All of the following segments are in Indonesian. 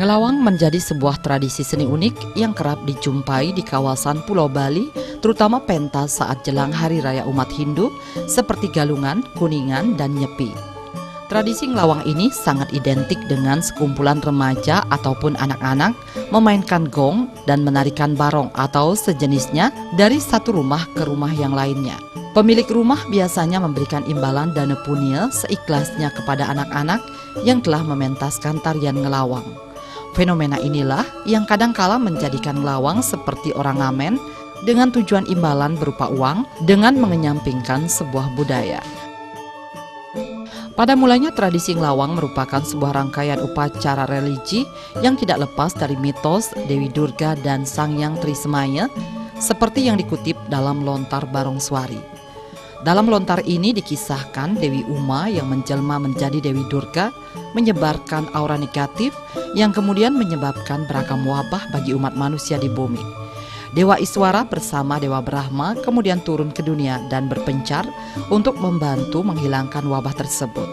Ngelawang menjadi sebuah tradisi seni unik yang kerap dijumpai di kawasan Pulau Bali, terutama pentas saat jelang Hari Raya Umat Hindu seperti Galungan, Kuningan, dan Nyepi. Tradisi ngelawang ini sangat identik dengan sekumpulan remaja ataupun anak-anak memainkan gong dan menarikan barong atau sejenisnya dari satu rumah ke rumah yang lainnya. Pemilik rumah biasanya memberikan imbalan dana punil seikhlasnya kepada anak-anak yang telah mementaskan tarian ngelawang. Fenomena inilah yang kadangkala menjadikan ngelawang seperti orang ngamen dengan tujuan imbalan berupa uang dengan mengenyampingkan sebuah budaya. Pada mulanya tradisi ngelawang merupakan sebuah rangkaian upacara religi yang tidak lepas dari mitos Dewi Durga dan Sangyang Trisemaya seperti yang dikutip dalam Lontar Barongswari. Dalam lontar ini dikisahkan Dewi Uma yang menjelma menjadi Dewi Durga menyebarkan aura negatif yang kemudian menyebabkan beragam wabah bagi umat manusia di bumi. Dewa Iswara bersama Dewa Brahma kemudian turun ke dunia dan berpencar untuk membantu menghilangkan wabah tersebut.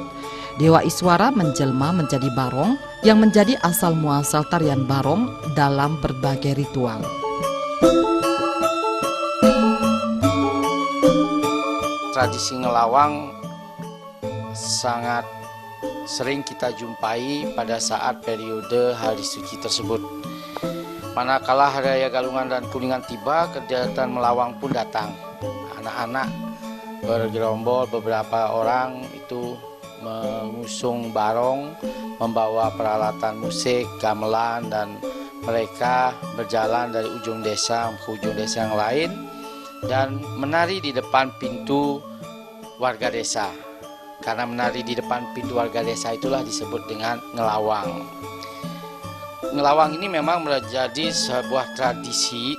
Dewa Iswara menjelma menjadi barong yang menjadi asal muasal tarian barong dalam berbagai ritual. Tradisi ngelawang sangat sering kita jumpai pada saat periode hari suci tersebut. Manakala Hari Raya Galungan dan Kuningan tiba, kegiatan melawang pun datang. Anak-anak bergerombol, beberapa orang itu mengusung barong, membawa peralatan musik, gamelan, dan mereka berjalan dari ujung desa ke ujung desa yang lain dan menari di depan pintu warga desa. Karena menari di depan pintu warga desa itulah disebut dengan ngelawang. Ngelawang ini memang menjadi sebuah tradisi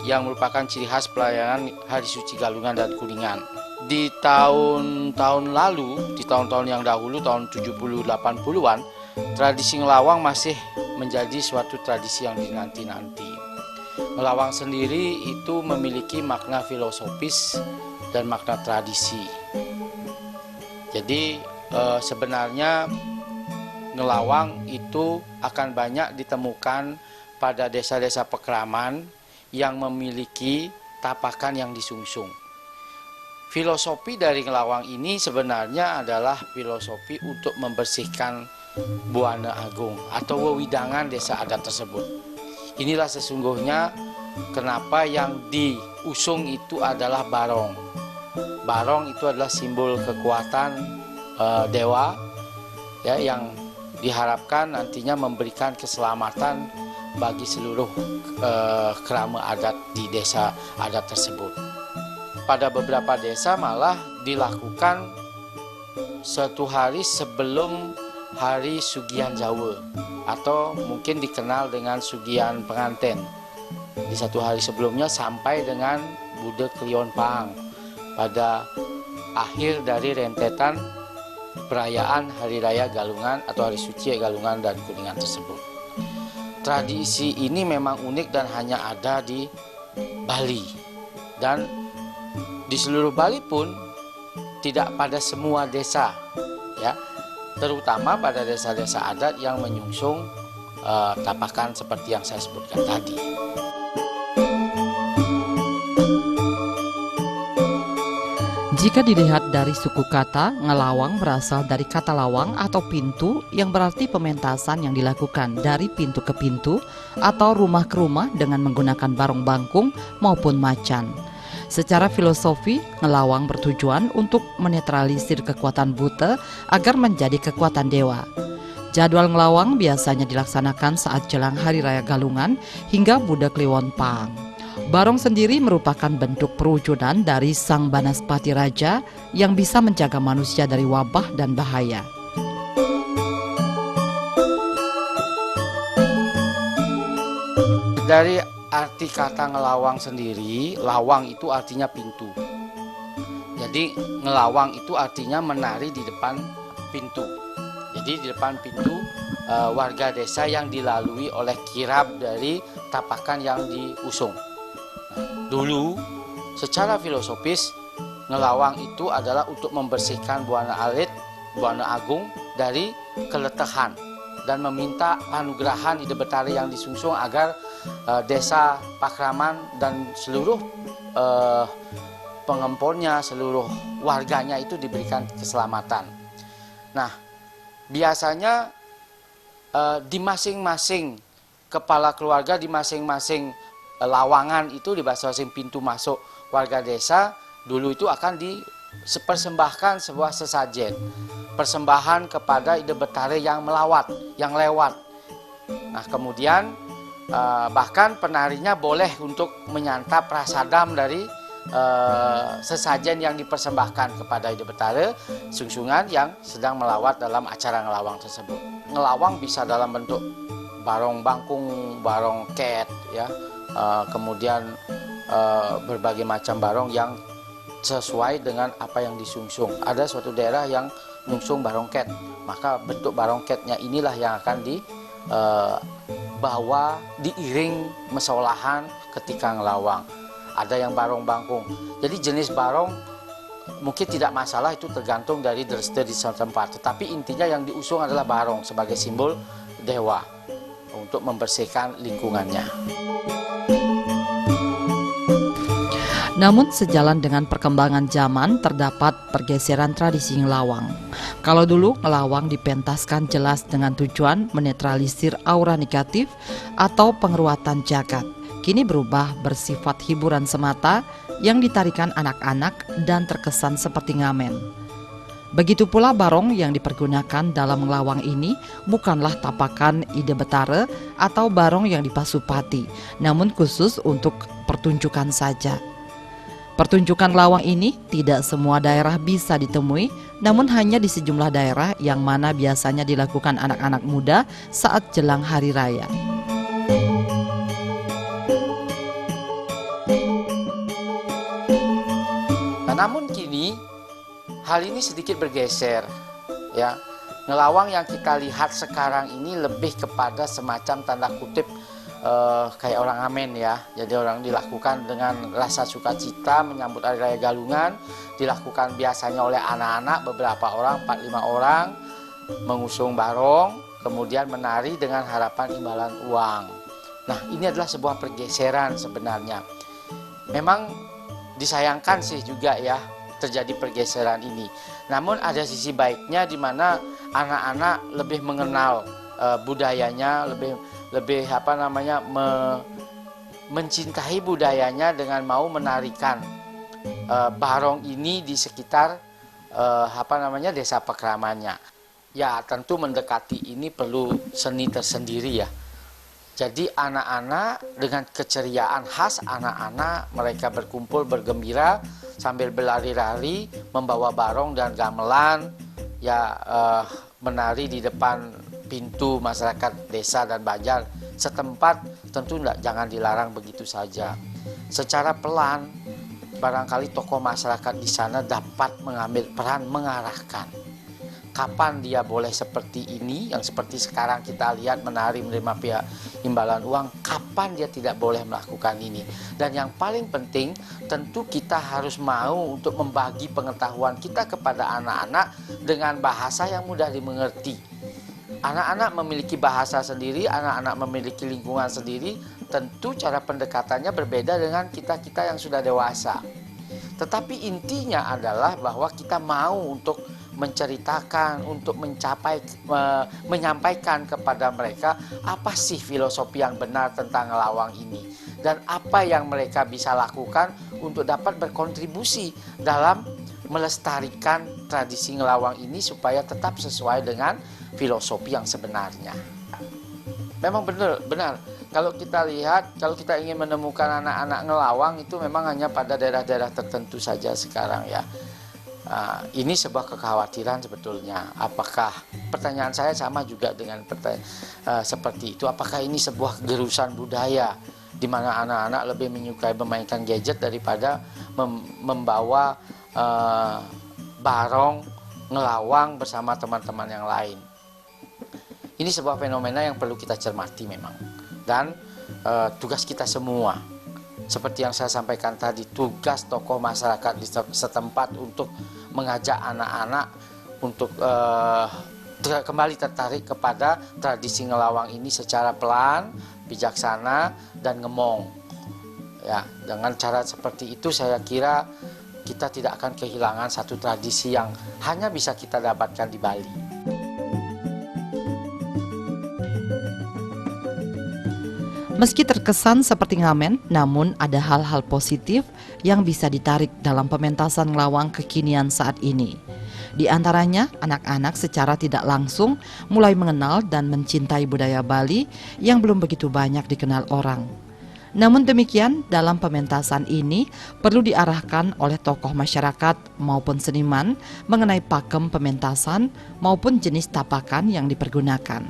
yang merupakan ciri khas pelayanan Hari Suci Galungan dan Kuningan. Di tahun-tahun lalu, di tahun-tahun yang dahulu, tahun 70-80-an, tradisi ngelawang masih menjadi suatu tradisi yang dinanti-nanti. Ngelawang sendiri itu memiliki makna filosofis dan makna tradisi. Jadi sebenarnya ngelawang itu akan banyak ditemukan pada desa-desa pekeraman yang memiliki tapakan yang disungsung. Filosofi dari ngelawang ini sebenarnya adalah filosofi untuk membersihkan Buana Agung atau wewidangan desa adat tersebut. Inilah sesungguhnya kenapa yang diusung itu adalah barong. Barong itu adalah simbol kekuatan dewa ya, yang diharapkan nantinya memberikan keselamatan bagi seluruh kerama adat di desa adat tersebut. Pada beberapa desa malah dilakukan satu hari sebelum hari Sugihan Jawa atau mungkin dikenal dengan Sugihan Penganten. Di satu hari sebelumnya sampai dengan Bude Klion Pang pada akhir dari rentetan perayaan Hari Raya Galungan atau Hari Suci Galungan dan Kuningan tersebut. Tradisi ini memang unik dan hanya ada di Bali. Dan di seluruh Bali pun tidak pada semua desa ya, terutama pada desa-desa adat yang menyungsung tapakan seperti yang saya sebutkan tadi. Jika dilihat dari suku kata, ngelawang berasal dari kata lawang atau pintu yang berarti pementasan yang dilakukan dari pintu ke pintu atau rumah ke rumah dengan menggunakan barong bangkung maupun macan. Secara filosofi, ngelawang bertujuan untuk menetralisir kekuatan buta agar menjadi kekuatan dewa. Jadwal ngelawang biasanya dilaksanakan saat jelang Hari Raya Galungan hingga Bude Kliwon Pang. Barong sendiri merupakan bentuk perwujudan dari Sang Banaspati Raja yang bisa menjaga manusia dari wabah dan bahaya. Dari arti kata ngelawang sendiri, lawang itu artinya pintu. Jadi ngelawang itu artinya menari di depan pintu. Jadi di depan pintu warga desa yang dilalui oleh kirab dari tapakan yang diusung. Dulu secara filosofis ngelawang itu adalah untuk membersihkan Buana Alit, Buana Agung dari keletahan dan meminta anugerahan Ide Betari yang disungsung agar desa Pakraman dan seluruh pengemponnya, seluruh warganya itu diberikan keselamatan. Nah, biasanya di masing-masing kepala keluarga, di masing-masing lawangan itu, di masing-masing pintu masuk warga desa, dulu itu akan dipersembahkan sebuah sesajen, persembahan kepada Ide Betari yang melawat, yang lewat. Nah, kemudian bahkan penarinya boleh untuk menyantap prasadam dari sesajen yang dipersembahkan kepada Ide Betari sungsungan yang sedang melawat dalam acara ngelawang tersebut. Ngelawang bisa dalam bentuk barong bangkung, barong ket, ya, kemudian berbagai macam barong yang sesuai dengan apa yang disungsung. Ada suatu daerah yang nyungsung barongket, maka bentuk barongketnya inilah yang akan dibawa diiring mesolahan ketika ngelawang. Ada yang barong bangkung. Jadi jenis barong mungkin tidak masalah, itu tergantung dari dreste di setempat. Tetapi intinya yang diusung adalah barong sebagai simbol dewa untuk membersihkan lingkungannya. Namun sejalan dengan perkembangan zaman terdapat pergeseran tradisi ngelawang. Kalau dulu ngelawang dipentaskan jelas dengan tujuan menetralisir aura negatif atau pengeruatan jagat, kini berubah bersifat hiburan semata yang ditarikan anak-anak dan terkesan seperti ngamen. Begitu pula barong yang dipergunakan dalam ngelawang ini bukanlah tapakan Ide Betari atau barong yang dipasupati, namun khusus untuk pertunjukan saja. Pertunjukan lawang ini tidak semua daerah bisa ditemui, namun hanya di sejumlah daerah yang mana biasanya dilakukan anak-anak muda saat jelang hari raya. Nah, namun kini hal ini sedikit bergeser, ya. Ngelawang yang kita lihat sekarang ini lebih kepada semacam tanda kutip kayak orang amen, ya. Jadi orang dilakukan dengan rasa sukacita menyambut hari raya Galungan, dilakukan biasanya oleh anak-anak beberapa orang, 4-5 orang, mengusung barong, kemudian menari dengan harapan imbalan uang. Nah, ini adalah sebuah pergeseran sebenarnya. Memang disayangkan sih juga, ya, terjadi pergeseran ini. Namun ada sisi baiknya di mana anak-anak lebih mengenal budayanya, lebih mencintai budayanya dengan mau menarikan barong ini di sekitar desa Pakramannya. Ya, tentu mendekati ini perlu seni tersendiri, ya. Jadi anak-anak dengan keceriaan khas anak-anak, mereka berkumpul bergembira sambil berlari-lari membawa barong dan gamelan, ya, menari di depan pintu masyarakat desa dan banjar setempat. Tentu jangan dilarang begitu saja. Secara pelan barangkali tokoh masyarakat di sana dapat mengambil peran mengarahkan. Kapan dia boleh seperti ini, yang seperti sekarang kita lihat menari menerima pihak imbalan uang, kapan dia tidak boleh melakukan ini. Dan yang paling penting, tentu kita harus mau untuk membagi pengetahuan kita kepada anak-anak dengan bahasa yang mudah dimengerti. Anak-anak memiliki bahasa sendiri, anak-anak memiliki lingkungan sendiri, tentu cara pendekatannya berbeda dengan kita-kita yang sudah dewasa. Tetapi intinya adalah bahwa kita mau untuk menceritakan, untuk menyampaikan kepada mereka apa sih filosofi yang benar tentang ngelawang ini, dan apa yang mereka bisa lakukan untuk dapat berkontribusi dalam melestarikan tradisi ngelawang ini supaya tetap sesuai dengan filosofi yang sebenarnya. Memang benar. Kalau kita lihat, kalau kita ingin menemukan anak-anak ngelawang itu memang hanya pada daerah-daerah tertentu saja sekarang, ya. Ini sebuah kekhawatiran sebetulnya. Apakah, pertanyaan saya sama juga dengan seperti itu, apakah ini sebuah gerusan budaya di mana anak-anak lebih menyukai memainkan gadget daripada membawa barong ngelawang bersama teman-teman yang lain. Ini sebuah fenomena yang perlu kita cermati memang. Dan tugas kita semua, seperti yang saya sampaikan tadi, tugas tokoh masyarakat di setempat untuk mengajak anak-anak untuk kembali tertarik kepada tradisi ngelawang ini secara pelan, bijaksana, dan ngemong. Ya, dengan cara seperti itu saya kira kita tidak akan kehilangan satu tradisi yang hanya bisa kita dapatkan di Bali. Meski terkesan seperti ngamen, namun ada hal-hal positif yang bisa ditarik dalam pementasan ngelawang kekinian saat ini. Di antaranya, anak-anak secara tidak langsung mulai mengenal dan mencintai budaya Bali yang belum begitu banyak dikenal orang. Namun demikian, dalam pementasan ini perlu diarahkan oleh tokoh masyarakat maupun seniman mengenai pakem pementasan maupun jenis tapakan yang dipergunakan.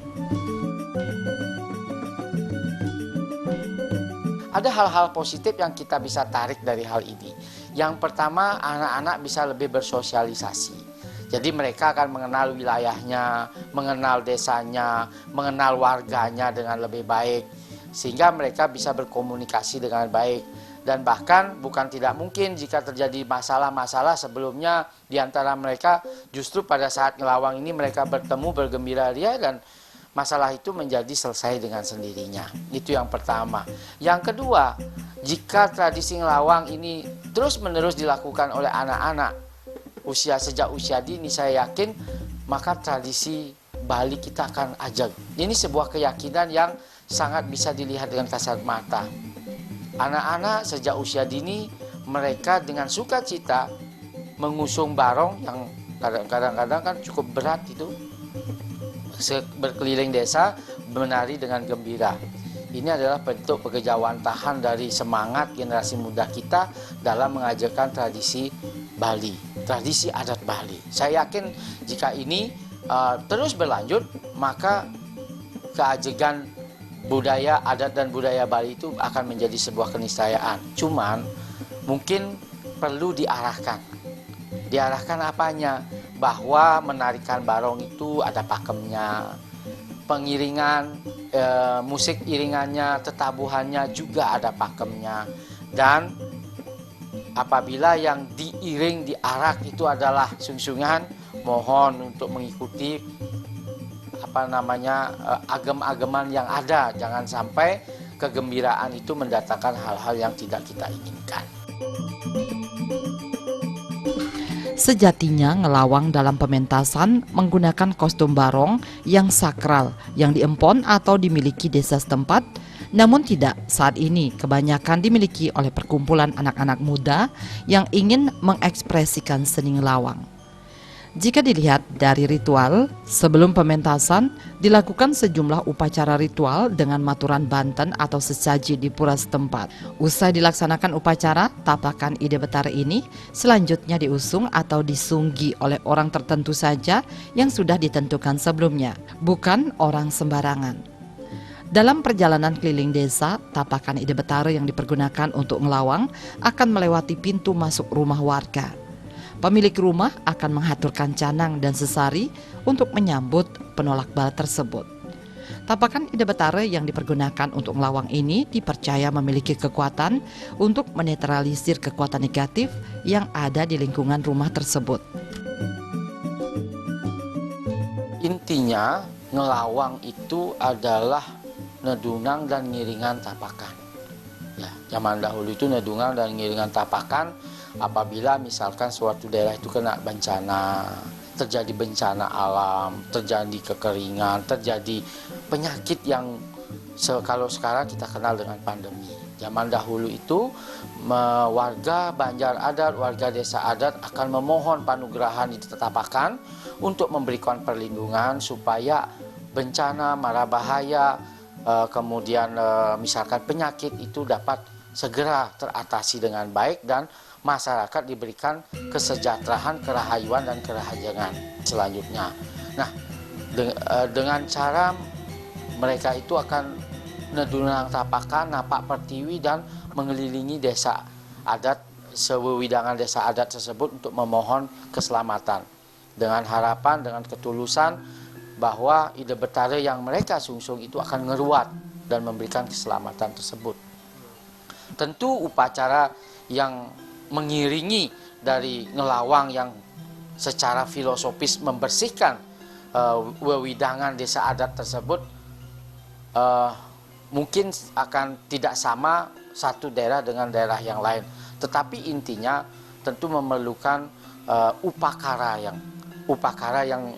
Ada hal-hal positif yang kita bisa tarik dari hal ini. Yang pertama, anak-anak bisa lebih bersosialisasi. Jadi mereka akan mengenal wilayahnya, mengenal desanya, mengenal warganya dengan lebih baik. Sehingga mereka bisa berkomunikasi dengan baik. Dan bahkan bukan tidak mungkin jika terjadi masalah-masalah sebelumnya di antara mereka, justru pada saat ngelawang ini mereka bertemu, bergembira ria, dan masalah itu menjadi selesai dengan sendirinya. Itu yang pertama. Yang kedua, jika tradisi ngelawang ini terus-menerus dilakukan oleh anak-anak sejak usia dini, saya yakin maka tradisi Bali kita akan ajak. Ini sebuah keyakinan yang sangat bisa dilihat dengan kasat mata. Anak-anak sejak usia dini mereka dengan sukacita mengusung barong yang kadang-kadang kan cukup berat itu, berkeliling desa menari dengan gembira. Ini adalah bentuk kegejawantahan dari semangat generasi muda kita dalam mengajarkan tradisi Bali, tradisi adat Bali. Saya yakin jika ini terus berlanjut, maka keajegan budaya adat dan budaya Bali itu akan menjadi sebuah keniscayaan. Cuman mungkin perlu diarahkan. Diarahkan apanya? Bahwa menarikan barong itu ada pakemnya, pengiringan, musik iringannya, tetabuhannya juga ada pakemnya. Dan apabila yang diiring, diarak itu adalah sungsungan, mohon untuk mengikuti agem-ageman yang ada. Jangan sampai kegembiraan itu mendatangkan hal-hal yang tidak kita inginkan. Sejatinya ngelawang dalam pementasan menggunakan kostum barong yang sakral yang diempon atau dimiliki desa setempat, namun tidak saat ini kebanyakan dimiliki oleh perkumpulan anak-anak muda yang ingin mengekspresikan seni ngelawang. Jika dilihat dari ritual, sebelum pementasan dilakukan sejumlah upacara ritual dengan maturan Banten atau sesaji di pura setempat. Usai dilaksanakan upacara, tapakan Ide Betara ini selanjutnya diusung atau disunggi oleh orang tertentu saja yang sudah ditentukan sebelumnya, bukan orang sembarangan. Dalam perjalanan keliling desa, tapakan Ide Betara yang dipergunakan untuk ngelawang akan melewati pintu masuk rumah warga. Pemilik rumah akan menghaturkan canang dan sesari untuk menyambut penolak bala tersebut. Tapakan Ide Betara yang dipergunakan untuk ngelawang ini dipercaya memiliki kekuatan untuk menetralisir kekuatan negatif yang ada di lingkungan rumah tersebut. Intinya, ngelawang itu adalah nedunang dan ngiringan tapakan. Ya, zaman dahulu itu nedungan dan ngiringan tapakan. Apabila misalkan suatu daerah itu kena bencana, terjadi bencana alam, terjadi kekeringan, terjadi penyakit yang kalau sekarang kita kenal dengan pandemi. Zaman dahulu itu warga Banjar Adat, warga desa adat akan memohon panugrahan di tapakan untuk memberikan perlindungan supaya bencana, mara bahaya, kemudian misalkan penyakit itu dapat segera teratasi dengan baik dan masyarakat diberikan kesejahteraan, kerahayuan, dan kerahajangan selanjutnya. Nah, dengan cara mereka itu akan nedunang tapakan, napak pertiwi, dan mengelilingi desa adat, sewewidangan desa adat tersebut untuk memohon keselamatan. Dengan harapan, dengan ketulusan bahwa Ide Betara yang mereka sungsung itu akan ngeruat dan memberikan keselamatan tersebut. Tentu upacara yang mengiringi dari ngelawang yang secara filosofis membersihkan wewidangan desa adat tersebut mungkin akan tidak sama satu daerah dengan daerah yang lain. Tetapi intinya tentu memerlukan upakara yang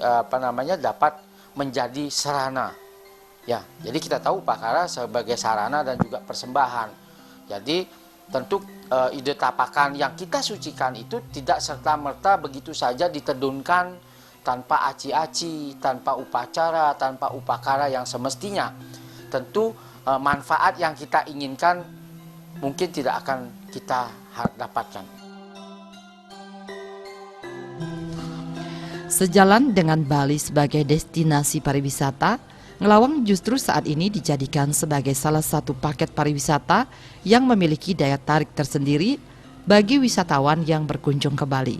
dapat menjadi sarana. Ya, jadi kita tahu upakara sebagai sarana dan juga persembahan. Jadi tentu ide tapakan yang kita sucikan itu tidak serta-merta begitu saja ditedunkan tanpa aci-aci, tanpa upacara, tanpa upakara yang semestinya. Tentu manfaat yang kita inginkan mungkin tidak akan kita dapatkan. Sejalan dengan Bali sebagai destinasi pariwisata, Ngelawang justru saat ini dijadikan sebagai salah satu paket pariwisata yang memiliki daya tarik tersendiri bagi wisatawan yang berkunjung ke Bali.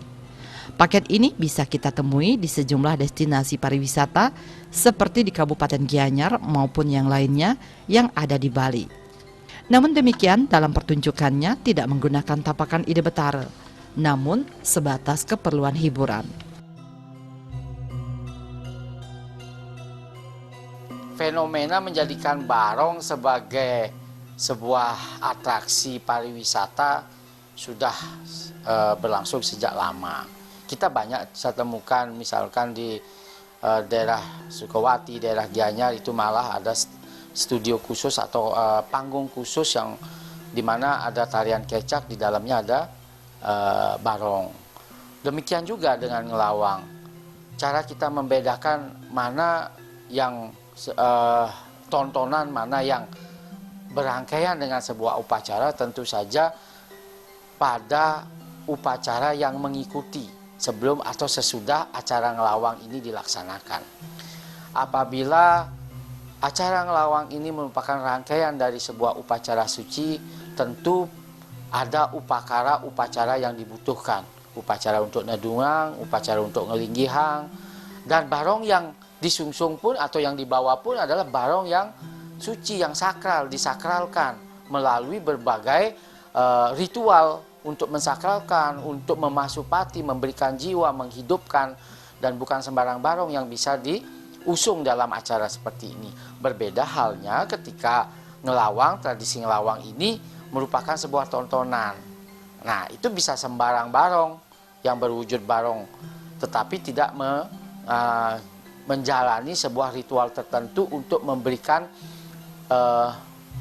Paket ini bisa kita temui di sejumlah destinasi pariwisata seperti di Kabupaten Gianyar maupun yang lainnya yang ada di Bali. Namun demikian, dalam pertunjukannya tidak menggunakan tapakan ide betara, namun sebatas keperluan hiburan. Fenomena menjadikan Barong sebagai sebuah atraksi pariwisata sudah berlangsung sejak lama. Kita banyak bisa temukan misalkan di daerah Sukawati, daerah Gianyar itu malah ada studio khusus atau panggung khusus yang dimana ada tarian kecak, di dalamnya ada Barong. Demikian juga dengan Ngelawang. Cara kita membedakan mana yang tontonan, mana yang berangkaian dengan sebuah upacara, tentu saja pada upacara yang mengikuti sebelum atau sesudah acara Ngelawang ini dilaksanakan. Apabila acara Ngelawang ini merupakan rangkaian dari sebuah upacara suci, tentu ada upacara yang dibutuhkan. Upacara untuk nedungang, upacara untuk ngelinggihang, dan barong yang disungsung pun atau yang dibawa pun adalah barong yang suci, yang sakral, disakralkan melalui berbagai ritual untuk mensakralkan, untuk memasupati, memberikan jiwa, menghidupkan, dan bukan sembarang barong yang bisa diusung dalam acara seperti ini. Berbeda halnya ketika Ngelawang, tradisi Ngelawang ini merupakan sebuah tontonan. Nah, itu bisa sembarang barong yang berwujud barong, tetapi tidak menjalani sebuah ritual tertentu untuk memberikan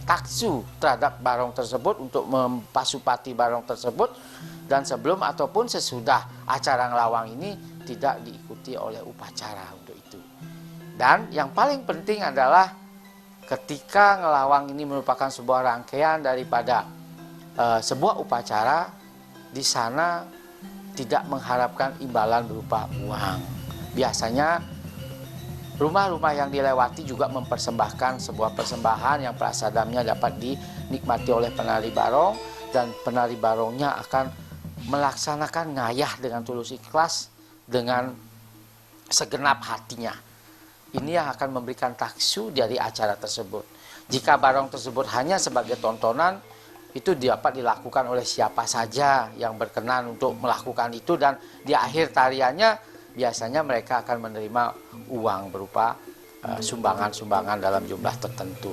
taksu terhadap barong tersebut, untuk mempasupati barong tersebut, dan sebelum ataupun sesudah acara Ngelawang ini tidak diikuti oleh upacara untuk itu. Dan yang paling penting adalah ketika Ngelawang ini merupakan sebuah rangkaian daripada sebuah upacara, di sana tidak mengharapkan imbalan berupa uang. Biasanya rumah-rumah yang dilewati juga mempersembahkan sebuah persembahan yang prasadamnya dapat dinikmati oleh penari barong, dan penari barongnya akan melaksanakan ngayah dengan tulus ikhlas, dengan segenap hatinya. Ini yang akan memberikan taksu dari acara tersebut. Jika barong tersebut hanya sebagai tontonan, itu dapat dilakukan oleh siapa saja yang berkenan untuk melakukan itu, dan di akhir tariannya biasanya mereka akan menerima uang berupa sumbangan-sumbangan dalam jumlah tertentu.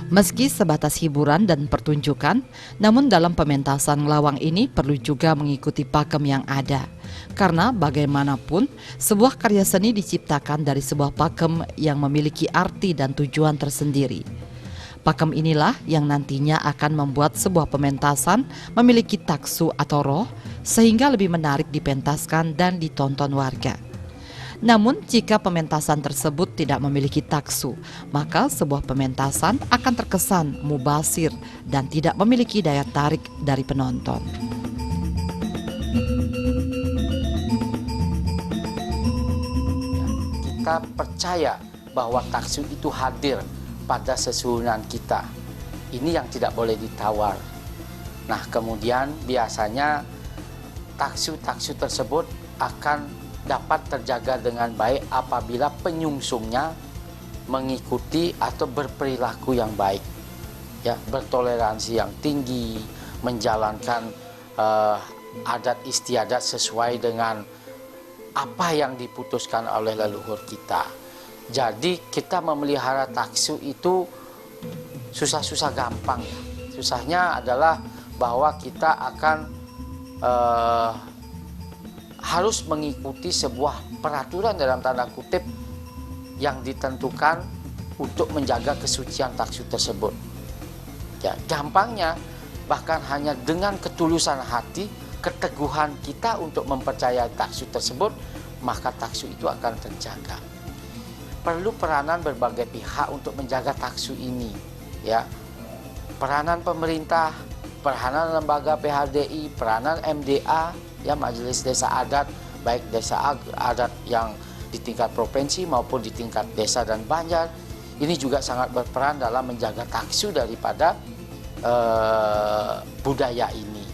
Meski sebatas hiburan dan pertunjukan, namun dalam pementasan Ngelawang ini perlu juga mengikuti pakem yang ada. Karena bagaimanapun, sebuah karya seni diciptakan dari sebuah pakem yang memiliki arti dan tujuan tersendiri. Pakem inilah yang nantinya akan membuat sebuah pementasan memiliki taksu atau roh, sehingga lebih menarik dipentaskan dan ditonton warga. Namun jika pementasan tersebut tidak memiliki taksu, maka sebuah pementasan akan terkesan mubazir dan tidak memiliki daya tarik dari penonton. Kita percaya bahwa taksu itu hadir pada sesuhunan kita. Ini yang tidak boleh ditawar. Nah, kemudian biasanya taksu-taksu tersebut akan dapat terjaga dengan baik apabila penyungsungnya mengikuti atau berperilaku yang baik, ya, bertoleransi yang tinggi, menjalankan adat istiadat sesuai dengan apa yang diputuskan oleh leluhur kita. Jadi kita memelihara taksu itu susah-susah gampang. Susahnya adalah bahwa kita akan harus mengikuti sebuah peraturan dalam tanda kutip yang ditentukan untuk menjaga kesucian taksu tersebut. Ya, gampangnya bahkan hanya dengan ketulusan hati, keteguhan kita untuk mempercayai taksu tersebut, maka taksu itu akan terjaga. Perlu peranan berbagai pihak untuk menjaga taksu ini, ya. Peranan pemerintah, peranan lembaga PHDI, peranan MDA, ya, Majelis Desa Adat, baik desa adat yang di tingkat provinsi maupun di tingkat desa dan banjar. Ini juga sangat berperan dalam menjaga taksu daripada budaya ini.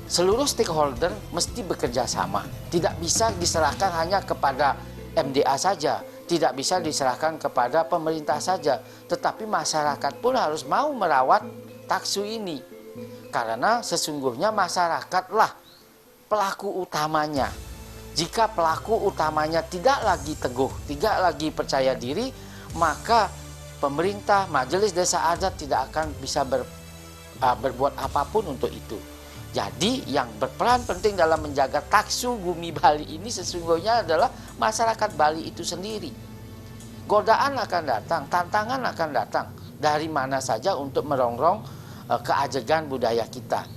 Seluruh stakeholder mesti bekerja sama. Tidak bisa diserahkan hanya kepada MDA saja, tidak bisa diserahkan kepada pemerintah saja, tetapi masyarakat pun harus mau merawat taksu ini. Karena sesungguhnya masyarakatlah pelaku utamanya. Jika pelaku utamanya tidak lagi teguh, tidak lagi percaya diri, maka pemerintah, majelis desa adat tidak akan bisa berbuat apapun untuk itu. Jadi yang berperan penting dalam menjaga taksu bumi Bali ini sesungguhnya adalah masyarakat Bali itu sendiri. Godaan akan datang, tantangan akan datang dari mana saja untuk merongrong keajegan budaya kita.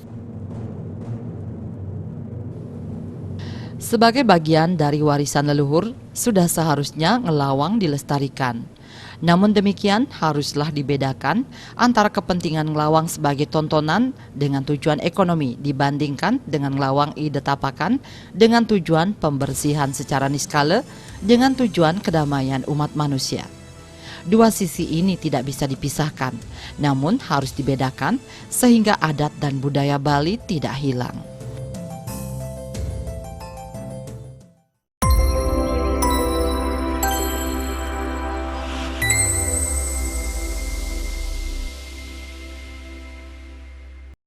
Sebagai bagian dari warisan leluhur, sudah seharusnya ngelawang dilestarikan. Namun demikian, haruslah dibedakan antara kepentingan ngelawang sebagai tontonan dengan tujuan ekonomi dibandingkan dengan ngelawang ide tapakan dengan tujuan pembersihan secara niskala dengan tujuan kedamaian umat manusia. Dua sisi ini tidak bisa dipisahkan, namun harus dibedakan sehingga adat dan budaya Bali tidak hilang.